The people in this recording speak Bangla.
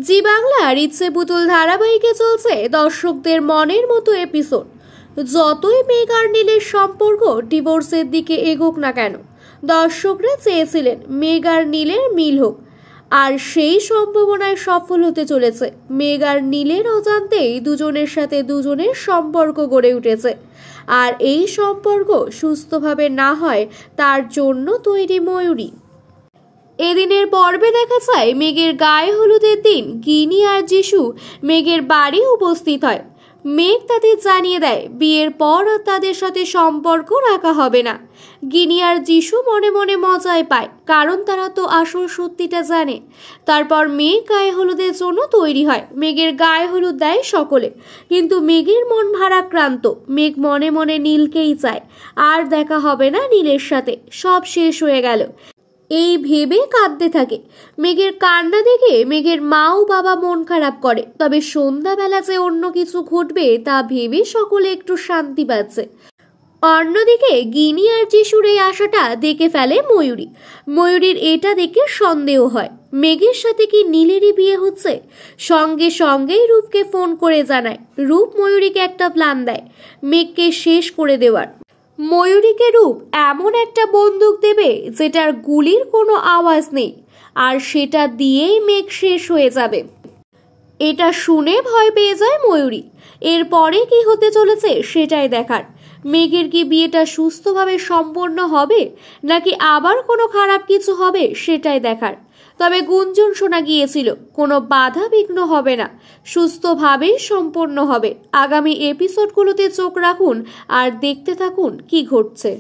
জি বাংলার ইচ্ছে পুতুল ধারাবাহিকে চলছে দর্শকদের মনের মতো এপিসোড। যতই মেঘ আর নীলের সম্পর্ক ডিভোর্সের দিকে এগোক না কেন, দর্শকরা চেয়েছিলেন মেঘ আর নীলের মিল হোক, আর সেই সম্ভাবনায় সফল হতে চলেছে। মেঘ আর নীলের অজান্তেই দুজনের সাথে দুজনের সম্পর্ক গড়ে উঠেছে, আর এই সম্পর্ক সুস্থভাবে না হয় তার জন্য তৈরি ময়ূরী। এদিনের পর্বে দেখা যায় মেঘের গায়ে হলুদের দিন গিনি আর যিশু মেঘের বাড়ি উপস্থিত হয়। মেঘ তাদের জানিয়ে দেয় বিয়ের পর আর তাদের সাথে সম্পর্ক রাখা হবে না। গিনি আর যিশু মনে মনে মজায় পায়, কারণ তারা তো আসল সত্যিটা জানে। তারপর মেঘ গায়ে হলুদের জন্য তৈরি হয়। মেঘের গায়ে হলুদ দেয় সকলে, কিন্তু মেঘের মন ভারাক্রান্ত। মেঘ মনে মনে নীলকেই চায়, আর দেখা হবে না নীলের সাথে, সব শেষ হয়ে গেল এই ভেবে কাঁদতে থাকে। মেঘের কান্না দেখে মেঘের মা ও বাবা মন খারাপ করে, তবে সন্ধ্যাবেলা যে অন্য কিছু ঘটবে তা ভেবে সকলে একটু শান্তি পাচ্ছে। অন্যদিকে গিনি আর যিশুর এই আশাটা দেখে ফেলে ময়ূরী। ময়ূরীর এটা দেখে সন্দেহ হয়, মেঘের সাথে কি নীলেরই বিয়ে হচ্ছে। সঙ্গে সঙ্গেই রূপকে ফোন করে জানায়। রূপ ময়ূরীকে একটা প্ল্যান দেয় মেঘকে শেষ করে দেওয়ার। ময়ূরীকে রূপ এমন একটা বন্দুক দেবে যেটার গুলির কোনো আওয়াজ নেই, আর সেটা দিয়েই মেঘ শেষ হয়ে যাবে। এটা শুনে ভয় পেয়ে যায় ময়ূরী। এরপরে কি হতে চলেছে সেটাই দেখার। মেঘের কি বিয়েটা সুস্থভাবে সম্পন্ন হবে, নাকি আবার কোনো খারাপ কিছু হবে সেটাই দেখার। তবে গুঞ্জন শোনা গিয়েছিল কোনো বাধা বিঘ্ন হবে না, সুস্থভাবেই সম্পন্ন হবে। আগামী এপিসোডগুলোতে চোখ রাখুন আর দেখতে থাকুন কি ঘটছে।